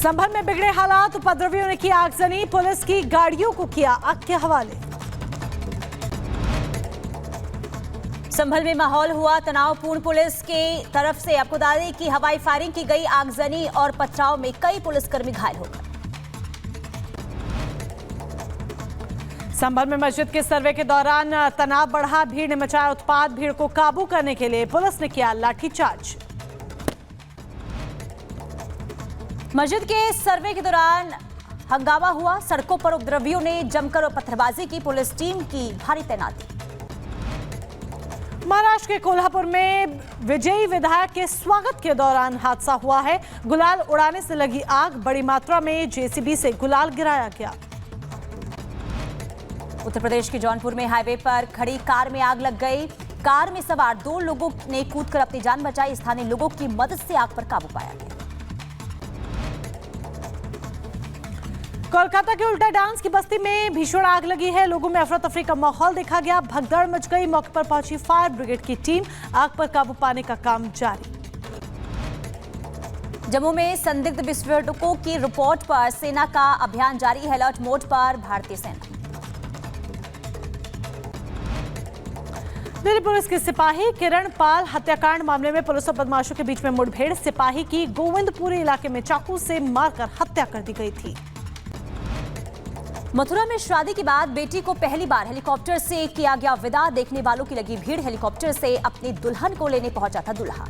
संभल में बिगड़े हालात, उपद्रवियों ने की आगजनी, पुलिस की गाड़ियों को किया आग के हवाले। संभल में माहौल हुआ तनावपूर्ण, पुलिस के तरफ से आपको बता दें कि हवाई फायरिंग की गई, आगजनी और पथराव में कई पुलिसकर्मी घायल हो गए। संभल में मस्जिद के सर्वे के दौरान तनाव बढ़ा, भीड़ ने मचाया उत्पात, भीड़ को काबू करने के लिए पुलिस ने किया लाठीचार्ज। मस्जिद के सर्वे के दौरान हंगामा हुआ, सड़कों पर उपद्रवियों ने जमकर पत्थरबाजी की, पुलिस टीम की भारी तैनाती। महाराष्ट्र के कोल्हापुर में विजयी विधायक के स्वागत के दौरान हादसा हुआ है। गुलाल उड़ाने से लगी आग, बड़ी मात्रा में जेसीबी से गुलाल गिराया गया। उत्तर प्रदेश के जौनपुर में हाईवे पर खड़ी कार में आग लग गई। कार में सवार 2 लोगों ने कूदकर अपनी जान बचाई, स्थानीय लोगों की मदद से आग पर काबू पाया गया। कोलकाता के उल्टा डांस की बस्ती में भीषण आग लगी है, लोगों में अफरा तफरी का माहौल देखा गया, भगदड़ मच गई। मौके पर पहुंची फायर ब्रिगेड की टीम, आग पर काबू पाने का काम जारी। जम्मू में संदिग्ध विस्फोटकों की रिपोर्ट पर सेना का अभियान जारी है, अलर्ट मोड पर भारतीय सेना। दिल्ली पुलिस के सिपाही किरण पाल हत्याकांड मामले में पुलिस और बदमाशों के बीच में मुठभेड़, सिपाही की गोविंदपुरी इलाके में चाकू से मारकर हत्या कर दी गई थी। मथुरा में शादी के बाद बेटी को पहली बार हेलीकॉप्टर से किया गया विदा, देखने वालों की लगी भीड़, हेलीकॉप्टर से अपनी दुल्हन को लेने पहुंचा था दूल्हा।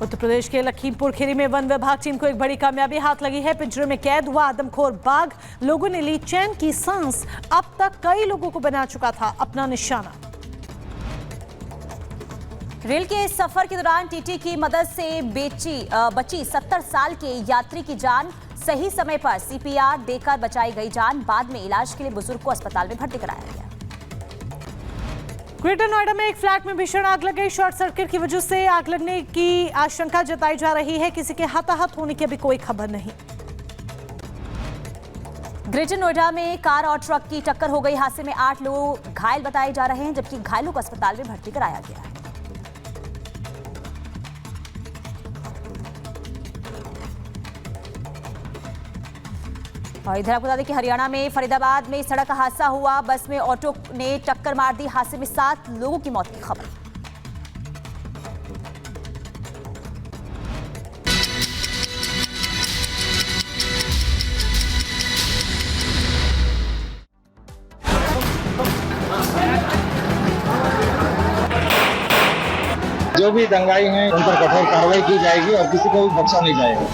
उत्तर प्रदेश के लखीमपुर खीरी में वन विभाग टीम को एक बड़ी कामयाबी हाथ लगी है, पिंजरे में कैद हुआ आदमखोर बाघ, लोगों ने ली चैन की सांस, अब तक कई लोगों को बना चुका था अपना निशाना। रेल के सफर के दौरान टीटी की मदद से बची 70 साल के यात्री की जान, सही समय पर सीपीआर देकर बचाई गई जान, बाद में इलाज के लिए बुजुर्ग को अस्पताल में भर्ती कराया गया। ग्रेटर नोएडा में एक फ्लैट में भीषण आग लग गई, शॉर्ट सर्किट की वजह से आग लगने की आशंका जताई जा रही है, किसी के हताहत होने की अभी कोई खबर नहीं। ग्रेटर नोएडा में कार और ट्रक की टक्कर हो गई, हादसे में 8 लोग घायल बताए जा रहे हैं, जबकि घायलों को अस्पताल में भर्ती कराया गया है। और इधर आपको बता दें कि हरियाणा में फरीदाबाद में सड़क हादसा हुआ, बस में ऑटो ने टक्कर मार दी, हादसे में 7 लोगों की मौत की खबर। जो भी दंगाई हैं उन पर कठोर कार्रवाई की जाएगी और किसी को भी बख्शा नहीं जाएगा।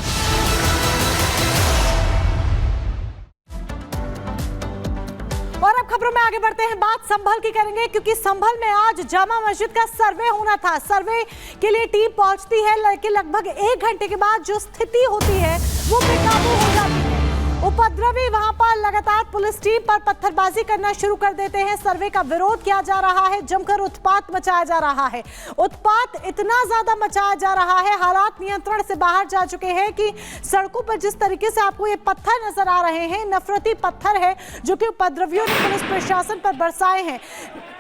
और अब खबरों में आगे बढ़ते हैं, बात संभल की करेंगे, क्योंकि संभल में आज जामा मस्जिद का सर्वे होना था। सर्वे के लिए टीम पहुंचती है, लेकिन लगभग 1 घंटे के बाद जो स्थिति होती है वो बेकाबू हो जाती है। उपद्रवी वहां पर लगातार पुलिस टीम पर पत्थरबाजी करना शुरू कर देते हैं, सर्वे का विरोध किया जा रहा है, जमकर उत्पात मचाया जा रहा है। उत्पात इतना ज्यादा मचाया जा रहा है, हालात नियंत्रण से बाहर जा चुके हैं कि सड़कों पर जिस तरीके से आपको ये पत्थर नजर आ रहे हैं, नफरती पत्थर है जो कि उपद्रवियों ने पुलिस प्रशासन पर बरसाए हैं।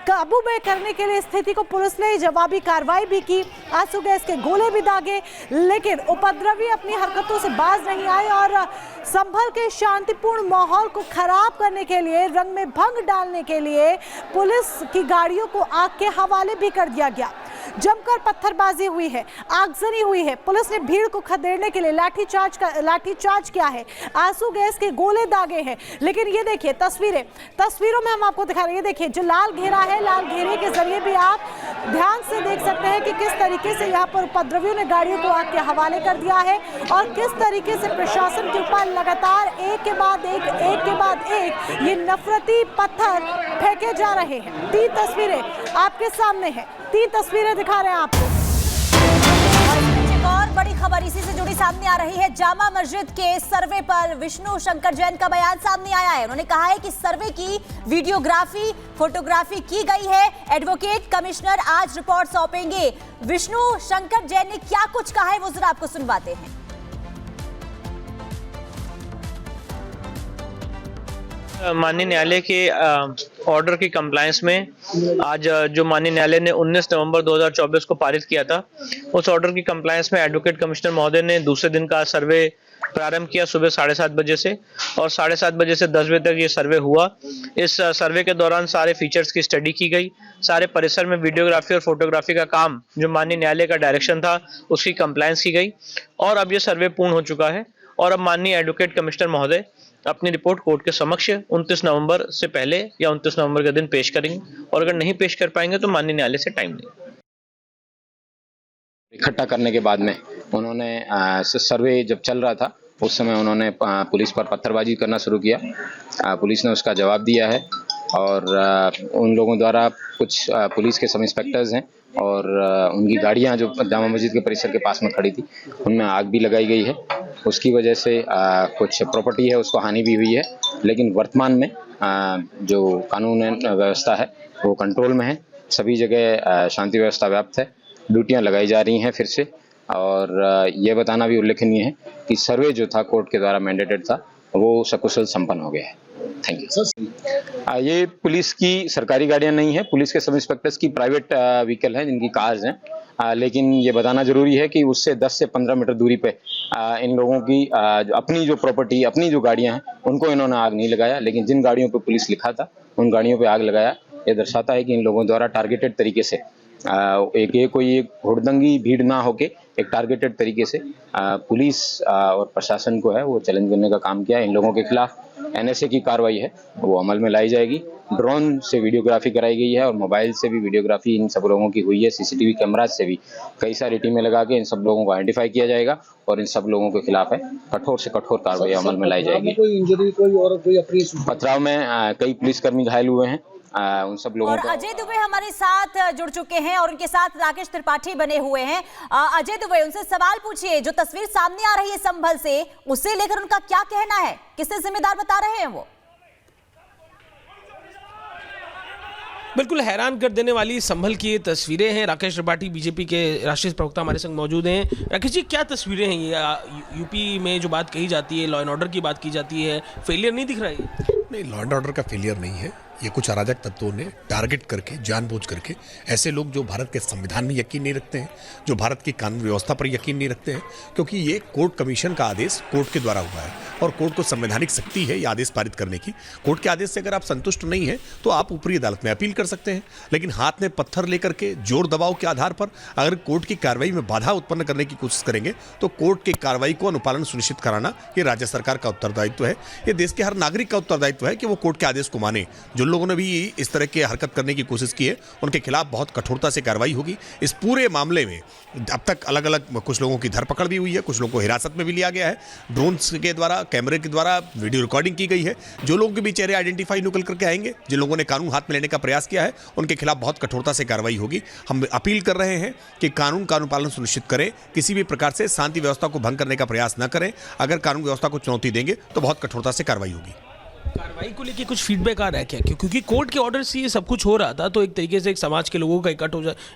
काबू में करने के लिए स्थिति को पुलिस ने जवाबी कार्रवाई भी की, आंसू गैस के गोले भी दागे, लेकिन उपद्रवी अपनी हरकतों से बाज नहीं आए और संभल के शांतिपूर्ण माहौल को खराब करने के लिए, रंग में भंग डालने के लिए पुलिस की गाड़ियों को आग के हवाले भी कर दिया गया। जमकर पत्थरबाजी हुई है, आगजनी हुई है, पुलिस ने भीड़ को खदेड़ने के लिए लाठीचार्ज किया है, आंसू गैस के गोले दागे हैं। लेकिन ये देखिए तस्वीरों में हम आपको दिखा रहे हैं, ये देखिए जो लाल घेरा है, लाल घेरे के जरिए भी आप ध्यान से देख सकते हैं कि किस तरीके से यहाँ पर उपद्रवियों ने गाड़ियों को आग के हवाले कर दिया है और किस तरीके से प्रशासन के ऊपर लगातार एक के बाद एक ये नफरती पत्थर फेंके जा रहे हैं। 3 तस्वीरें आपके सामने हैं, 3 तस्वीरें दिखा रहे हैं आपको। एक और बड़ी खबर इसी से जुड़ी सामने आ रही है, जामा मस्जिद के सर्वे पर विष्णु शंकर जैन का बयान सामने आया है। उन्होंने कहा है कि सर्वे की वीडियोग्राफी, फोटोग्राफी की गई है, एडवोकेट कमिश्नर आज रिपोर्ट सौंपेंगे। विष्णु शंकर जैन ने क्या कुछ कहा है वो जरा आपको सुनवाते हैं। माननीय न्यायालय के ऑर्डर की कंप्लायंस में आज जो माननीय न्यायालय ने 19 नवंबर 2024 को पारित किया था, उस ऑर्डर की कंप्लायंस में एडवोकेट कमिश्नर महोदय ने दूसरे दिन का सर्वे प्रारंभ किया सुबह 7:30 बजे से, और 7:30 बजे से 10 बजे तक ये सर्वे हुआ। इस सर्वे के दौरान सारे फीचर्स की स्टडी की गई, सारे परिसर में वीडियोग्राफी और फोटोग्राफी का काम जो माननीय न्यायालय का डायरेक्शन था उसकी कंप्लायंस की गई, और अब ये सर्वे पूर्ण हो चुका है। और अब माननीय एडवोकेट कमिश्नर महोदय अपनी रिपोर्ट कोर्ट के समक्ष 29 नवंबर से पहले या 29 नवंबर के दिन पेश करेंगे, और अगर नहीं पेश कर पाएंगे तो माननीय न्यायालय से टाइम लेंगे। इकट्ठा करने के बाद में उन्होंने सर्वे जब चल रहा था उस समय उन्होंने पुलिस पर पत्थरबाजी करना शुरू किया। पुलिस ने उसका जवाब दिया है, और उन लोगों द्वारा कुछ पुलिस के सब इंस्पेक्टर्स हैं और उनकी गाड़ियां जो जामा मस्जिद के परिसर के पास में खड़ी थी उनमें आग भी लगाई गई है। उसकी वजह से कुछ प्रॉपर्टी है उसको हानि भी हुई है, लेकिन वर्तमान में जो कानून व्यवस्था है वो कंट्रोल में है। सभी जगह शांति व्यवस्था व्याप्त है, ड्यूटियां लगाई जा रही हैं फिर से, और ये बताना भी उल्लेखनीय है कि सर्वे जो था कोर्ट के द्वारा मैंडेटेड था वो सकुशल संपन्न हो गया है। Thank you. ये पुलिस की सरकारी गाड़ियां नहीं है, पुलिस के सब इंस्पेक्टर्स की प्राइवेट व्हीकल हैं जिनकी कार्स हैं, लेकिन ये बताना जरूरी है कि उससे 10 से 15 मीटर दूरी पे इन लोगों की अपनी जो प्रॉपर्टी, अपनी जो गाड़ियां हैं उनको इन्होंने आग नहीं लगाया, लेकिन जिन गाड़ियों पे पुलिस लिखा था उन गाड़ियों पे आग लगाया। ये दर्शाता है कि इन लोगों द्वारा टारगेटेड तरीके से कोई हुड़दंगी भीड़ ना होके एक टारगेटेड तरीके से पुलिस और प्रशासन को है वो चैलेंज करने का काम किया। इन लोगों के खिलाफ NSA की कार्रवाई है वो अमल में लाई जाएगी। ड्रोन से वीडियोग्राफी कराई गई है और मोबाइल से भी वीडियोग्राफी इन सब लोगों की हुई है। CCTV कैमराज से भी कई सारी टीमें लगा के इन सब लोगों को आइडेंटिफाई किया जाएगा और इन सब लोगों के खिलाफ है कठोर से कठोर कार्रवाई अमल में लाई जाएगी। कोई इंजरी, कोई और कोई अपनी पथराव में कई पुलिसकर्मी घायल हुए हैं, उन सब लोगों और अजय दुबे हमारे साथ जुड़ चुके हैं और उनके साथ राकेश त्रिपाठी बने हुए हैं। अजय दुबे, उनसे सवाल पूछिए, जो तस्वीर सामने आ रही है संभल से, उसे लेकर उनका क्या कहना है, किससे जिम्मेदार बता रहे हैं वो? बिल्कुल हैरान कर देने वाली संभल की ये तस्वीरें हैं। राकेश त्रिपाठी बीजेपी के राष्ट्रीय प्रवक्ता हमारे संग मौजूद हैं। राकेश जी, क्या तस्वीरें हैं ये? यूपी में जो बात कही जाती है, लॉ एंड ऑर्डर की बात की जाती है, फेलियर नहीं दिख रहा है? नहीं, लॉ एंड ऑर्डर का फेलियर नहीं है। ये कुछ अराजक तत्वों ने टारगेट करके, जानबूझ करके, ऐसे लोग जो भारत के संविधान में यकीन नहीं रखते हैं, जो भारत की कानून व्यवस्था पर यकीन नहीं रखते हैं, क्योंकि ये कोर्ट कमीशन का आदेश कोर्ट के द्वारा हुआ है और कोर्ट को संवैधानिक शक्ति है ये आदेश पारित करने की। कोर्ट के आदेश से अगर आप संतुष्ट नहीं है तो आप ऊपरी अदालत में अपील कर सकते हैं, लेकिन हाथ में पत्थर लेकर के जोर दबाव के आधार पर अगर कोर्ट की कार्रवाई में बाधा उत्पन्न करने की कोशिश करेंगे तो कोर्ट की कार्रवाई को अनुपालन सुनिश्चित कराना ये राज्य सरकार का उत्तरदायित्व है। ये देश के हर नागरिक का उत्तरदायित्व है कि वो कोर्ट के आदेश को माने। जो लोगों ने भी इस तरह की हरकत करने की कोशिश की है उनके खिलाफ बहुत कठोरता से कार्रवाई होगी। इस पूरे मामले में अब तक अलग अलग कुछ लोगों की धरपकड़ भी हुई है, कुछ लोगों को हिरासत में भी लिया गया है, ड्रोन के द्वारा, कैमरे के द्वारा वीडियो रिकॉर्डिंग की गई है। जो लोगों के भी चेहरे आइडेंटिफाई निकल करके आएंगे, जिन लोगों ने कानून हाथ में लेने का प्रयास किया है, उनके खिलाफ बहुत कठोरता से कार्रवाई होगी। हम अपील कर रहे हैं कि कानून पालन सुनिश्चित करें, किसी भी प्रकार से शांति व्यवस्था को भंग करने का प्रयास न करें। अगर कानून व्यवस्था को चुनौती देंगे तो बहुत कठोरता से कार्रवाई होगी। कार्रवाई को लेके कुछ फीडबैक आ रहा है क्या? क्योंकि कोर्ट के ऑर्डर से ये सब कुछ हो रहा था, तो एक तरीके से एक समाज के लोगों का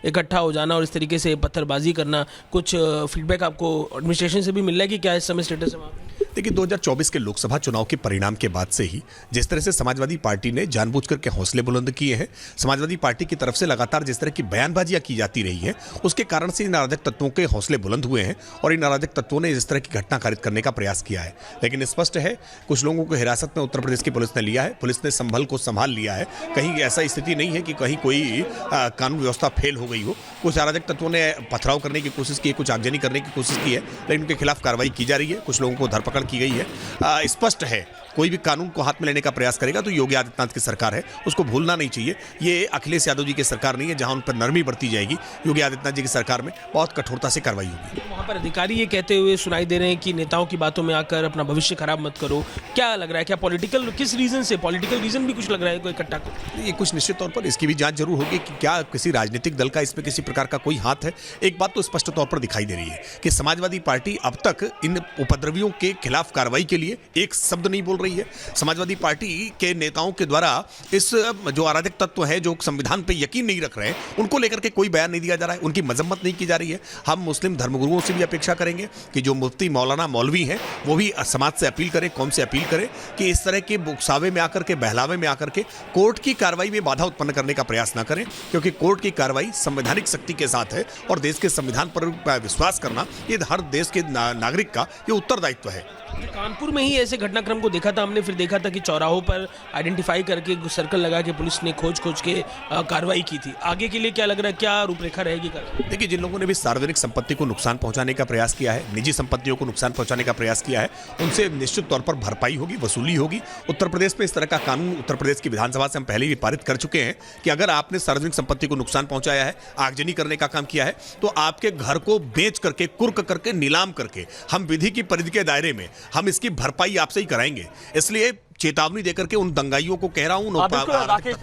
इकट्ठा हो जाना और इस तरीके से पत्थरबाजी करना, कुछ फीडबैक आपको एडमिनिस्ट्रेशन से भी मिल रहा है कि क्या इस समय स्टेटस है वहाँ पे? देखिए, 2024 के लोकसभा चुनाव के परिणाम के बाद से ही जिस तरह से समाजवादी पार्टी ने जानबूझकर के हौसले बुलंद किए हैं, समाजवादी पार्टी की तरफ से लगातार जिस तरह की बयानबाजियां की जाती रही हैं, उसके कारण से इन अराजक तत्वों के हौसले बुलंद हुए हैं और इन अराजक तत्वों ने इस तरह की घटना कारित करने का प्रयास किया है। लेकिन स्पष्ट है, कुछ लोगों को हिरासत में उत्तर प्रदेश की पुलिस ने लिया है, पुलिस ने संभल को संभाल लिया है। कहीं ऐसा स्थिति नहीं है कि कहीं कोई कानून व्यवस्था फेल हो गई हो। कुछ अराजक तत्वों ने पथराव करने की कोशिश की है, कुछ आगजनी करने की कोशिश की है, लेकिन उनके खिलाफ कार्रवाई की जा रही है। कुछ लोगों को धरपकड़ की गई है। स्पष्ट है, कोई भी कानून को हाथ में लेने का प्रयास करेगा तो योगी आदित्यनाथ की सरकार है, उसको भूलना नहीं चाहिए। ये अखिलेश यादव जी की सरकार नहीं है जहां उन पर नरमी बरती जाएगी। योगी आदित्यनाथ जी की सरकार में बहुत कठोरता से कार्रवाई होगी। वहाँ पर अधिकारी ये कहते हुए सुनाई दे रहे हैं कि नेताओं की बातों में आकर अपना भविष्य खराब मत करो। क्या लग रहा है, क्या पॉलिटिकल, किस रीजन से, पॉलिटिकल रीजन भी कुछ लग रहा है कोई इकट्ठा को? ये कुछ निश्चित तौर पर इसकी भी जांच जरूर होगी कि क्या किसी राजनीतिक दल का इसमें किसी प्रकार का कोई हाथ है। एक बात तो स्पष्ट तौर पर दिखाई दे रही है कि समाजवादी पार्टी अब तक इन उपद्रवियों के खिलाफ कार्रवाई के लिए एक शब्द नहीं बोल रही है। समाजवादी पार्टी के नेताओं के द्वारा इस जो अराजक तत्व है, जो संविधान पे यकीन नहीं रख रहे हैं, उनको लेकर के कोई बयान नहीं दिया जा रहा है, उनकी मजम्मत नहीं की जा रही है। हम मुस्लिम धर्मगुरुओं से भी अपेक्षा करेंगे कि जो मुफ्ती मौलाना मौलवी हैं वो भी समाज से अपील करें, कौम से अपील करें कि इस तरह के उकसावे में आकर के, बहलावे में आकर के कोर्ट की कार्रवाई में बाधा उत्पन्न करने का प्रयास ना करें, क्योंकि कोर्ट की कार्रवाई संवैधानिक शक्ति के साथ है और देश के संविधान पर विश्वास करना ये हर देश के नागरिक का ये उत्तरदायित्व है। कानपुर में ही ऐसे घटनाक्रम को देखा था हमने, फिर देखा था कि चौराहों पर आइडेंटिफाई करके सर्कल लगा के पुलिस ने खोज के कार्रवाई की थी। आगे के लिए क्या लग रहा है, क्या रूपरेखा रहेगी? देखिए, जिन लोगों ने भी सार्वजनिक संपत्ति को नुकसान पहुंचाने का प्रयास किया है, निजी संपत्तियों को नुकसान पहुंचाने का प्रयास किया है, उनसे निश्चित तौर पर भरपाई होगी, वसूली होगी। उत्तर प्रदेश में इस तरह का कानून उत्तर प्रदेश की विधानसभा से हम पहले ही पारित कर चुके हैं कि अगर आपने सार्वजनिक संपत्ति को नुकसान पहुंचाया है, आगजनी करने का काम किया है, तो आपके घर को बेच करके, कुर्क करके, नीलाम करके हम विधि की परिधि के दायरे में हम इसकी भरपाई आपसे ही कराएंगे। इसलिए चेतावनी देकर के उन दंगाइयों को कह रहा हूं,